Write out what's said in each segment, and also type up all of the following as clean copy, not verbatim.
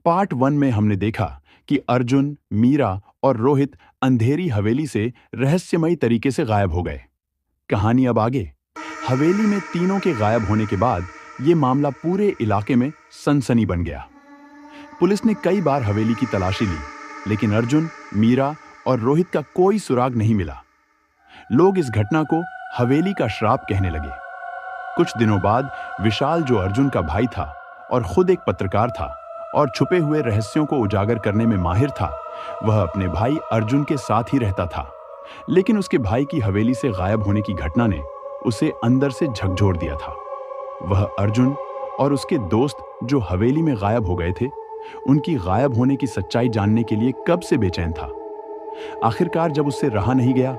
Part 1 में हमने देखा कि अर्जुन, मीरा और रोहित अंधेरी हवेली से रहस्यमयी तरीके से गायब हो गए। कहानी अब आगे। हवेली में तीनों के गायब होने के बाद ये मामला पूरे इलाके में सनसनी बन गया। पुलिस ने कई बार हवेली की तलाशी ली, लेकिन अर्जुन, मीरा और रोहित का कोई सुराग नहीं मिला। लोग इस घटना को हवेली का श्राप कहने लगे। कुछ दिनों बाद विशाल, जो अर्जुन का भाई था और खुद एक पत्रकार था और छुपे हुए रहस्यों को उजागर करने में माहिर था, वह अपने भाई अर्जुन के साथ ही रहता था। लेकिन उसके भाई की हवेली से गायब होने की घटना ने उसे अंदर से झकझोर दिया था। वह अर्जुन और उसके दोस्त जो हवेली में गायब हो गए थे, उनकी गायब होने की सच्चाई जानने के लिए कब से बेचैन था। आखिरकार जब उससे रहा नहीं गया,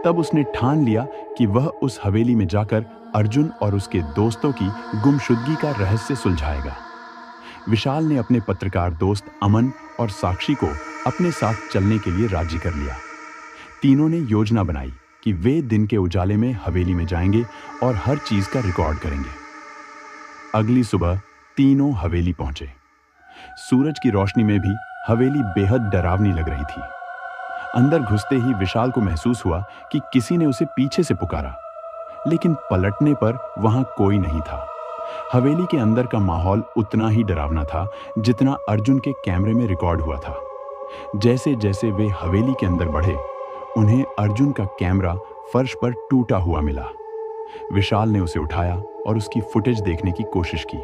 तब उसने ठान लिया कि वह उस हवेली में जाकर अर्जुन और उसके दोस्तों की गुमशुदगी का रहस्य सुलझाएगा। विशाल ने अपने पत्रकार दोस्त अमन और साक्षी को अपने साथ चलने के लिए राजी कर लिया। तीनों ने योजना बनाई कि वे दिन के उजाले में हवेली में जाएंगे और हर चीज का रिकॉर्ड करेंगे। अगली सुबह तीनों हवेली पहुंचे। सूरज की रोशनी में भी हवेली बेहद डरावनी लग रही थी। अंदर घुसते ही विशाल को महसूस हुआ कि किसी ने उसे पीछे से पुकारा, लेकिन पलटने पर वहां कोई नहीं था। हवेली के अंदर का माहौल उतना ही डरावना था जितना अर्जुन के कैमरे में रिकॉर्ड हुआ था। जैसे जैसे वे हवेली के अंदर बढ़े, उन्हें अर्जुन का कैमरा फर्श पर टूटा हुआ मिला। विशाल ने उसे उठाया और उसकी फुटेज देखने की कोशिश की।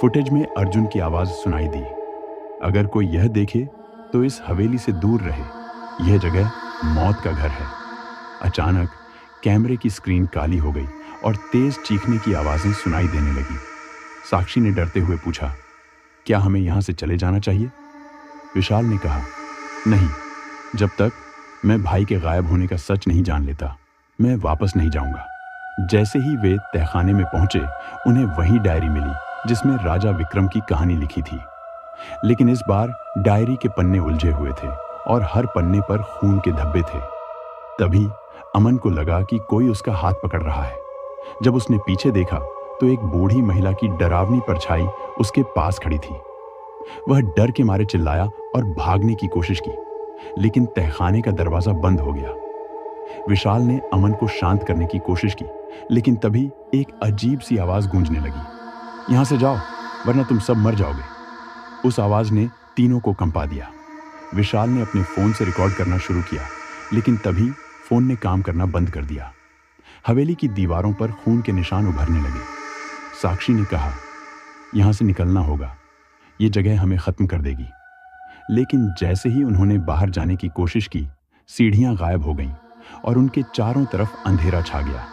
फुटेज में अर्जुन की आवाज सुनाई दी, अगर कोई यह देखे तो इस हवेली से दूर रहे, यह जगह मौत का घर है। अचानक कैमरे की स्क्रीन काली हो गई और तेज चीखने की आवाजें सुनाई देने लगी। साक्षी ने डरते हुए पूछा, क्या हमें यहां से चले जाना चाहिए? विशाल ने कहा, नहीं, जब तक मैं भाई के गायब होने का सच नहीं जान लेता, मैं वापस नहीं जाऊंगा। जैसे ही वे तहखाने में पहुंचे, उन्हें वही डायरी मिली जिसमें राजा विक्रम की कहानी लिखी थी। लेकिन इस बार डायरी के पन्ने उलझे हुए थे और हर पन्ने पर खून के धब्बे थे। तभी अमन को लगा कि कोई उसका हाथ पकड़ रहा है। जब उसने पीछे देखा तो एक बूढ़ी महिला की डरावनी परछाई उसके पास खड़ी थी। वह डर के मारे चिल्लाया और भागने की कोशिश की, लेकिन तहखाने का दरवाजा बंद हो गया। विशाल ने अमन को शांत करने की कोशिश की, लेकिन तभी एक अजीब सी आवाज गूंजने लगी, यहां से जाओ वरना तुम सब मर जाओगे। उस आवाज ने तीनों को कंपा दिया। विशाल ने अपने फोन से रिकॉर्ड करना शुरू किया, लेकिन तभी फोन ने काम करना बंद कर दिया। हवेली की दीवारों पर खून के निशान उभरने लगे। साक्षी ने कहा, यहां से निकलना होगा, ये जगह हमें खत्म कर देगी। लेकिन जैसे ही उन्होंने बाहर जाने की कोशिश की, सीढ़ियां गायब हो गईं और उनके चारों तरफ अंधेरा छा गया।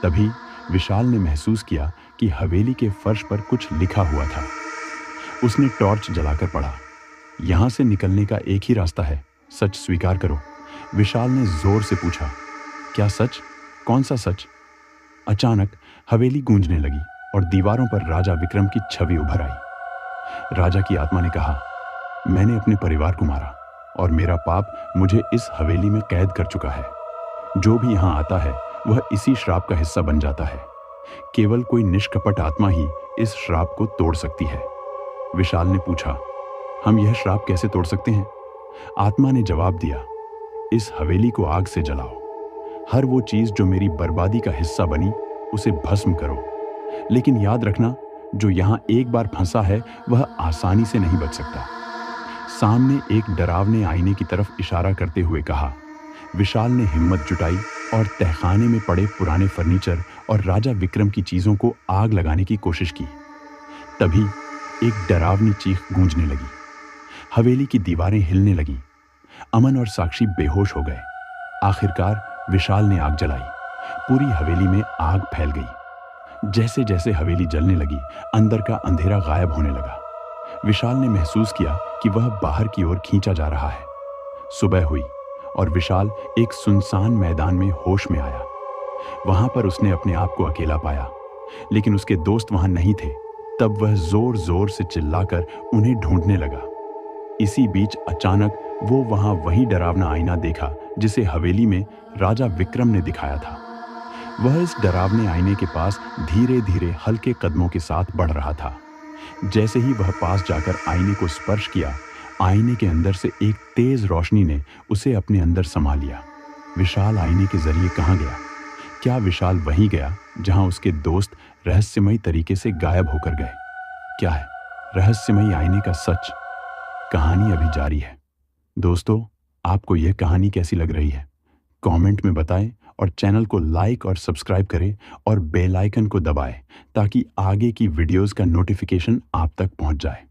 तभी विशाल ने महसूस किया कि हवेली के फर्श पर कुछ लिखा हुआ था। उसने टॉर्च जलाकर पढ़ा, यहां से निकलने का एक ही रास्ता है, सच स्वीकार करो। विशाल ने जोर से पूछा, क्या सच? कौन सा सच? अचानक हवेली गूंजने लगी और दीवारों पर राजा विक्रम की छवि उभर आई। राजा की आत्मा ने कहा, मैंने अपने परिवार को मारा और मेरा पाप मुझे इस हवेली में कैद कर चुका है। जो भी यहां आता है वह इसी श्राप का हिस्सा बन जाता है। केवल कोई निष्कपट आत्मा ही इस श्राप को तोड़ सकती है। विशाल ने पूछा, हम यह श्राप कैसे तोड़ सकते हैं? आत्मा ने जवाब दिया, इस हवेली को आग से जलाओ। हर वो चीज जो मेरी बर्बादी का हिस्सा बनी, उसे भस्म करो। लेकिन याद रखना, जो यहां एक बार फंसा है वह आसानी से नहीं बच सकता। सामने एक डरावने आईने की तरफ इशारा करते हुए कहा। विशाल ने हिम्मत जुटाई और तहखाने में पड़े पुराने फर्नीचर और राजा विक्रम की चीजों को आग लगाने की कोशिश की। तभी एक डरावनी चीख गूंजने लगी। हवेली की दीवारें हिलने लगीं। अमन और साक्षी बेहोश हो गए। आखिरकार विशाल ने आग जलाई। पूरी हवेली में आग फैल गई। जैसे जैसे हवेली जलने लगी, अंदर का अंधेरा गायब होने लगा। विशाल ने महसूस किया कि वह बाहर की ओर खींचा जा रहा है। सुबह हुई और विशाल एक सुनसान मैदान में होश में आया। वहां पर उसने अपने आप को अकेला पाया, लेकिन उसके दोस्त वहां नहीं थे। तब वह जोर जोर से चिल्लाकर उन्हें ढूंढने लगा। इसी बीच अचानक वो वहां वही डरावना आईना देखा जिसे हवेली में राजा विक्रम ने दिखाया था। वह इस डरावने आईने के पास धीरे धीरे हल्के कदमों के साथ बढ़ रहा था। जैसे ही वह पास जाकर आईने को स्पर्श किया, आईने के अंदर से एक तेज रोशनी ने उसे अपने अंदर समा लिया। विशाल आईने के जरिए कहाँ गया? क्या विशाल वहीं गया जहां उसके दोस्त रहस्यमयी तरीके से गायब होकर गए? क्या है रहस्यमयी आईने का सच? कहानी अभी जारी है। दोस्तों, आपको यह कहानी कैसी लग रही है? कमेंट में बताएं और चैनल को लाइक और सब्सक्राइब करें और बेल आइकन को दबाएं ताकि आगे की वीडियोस का नोटिफिकेशन आप तक पहुंच जाए।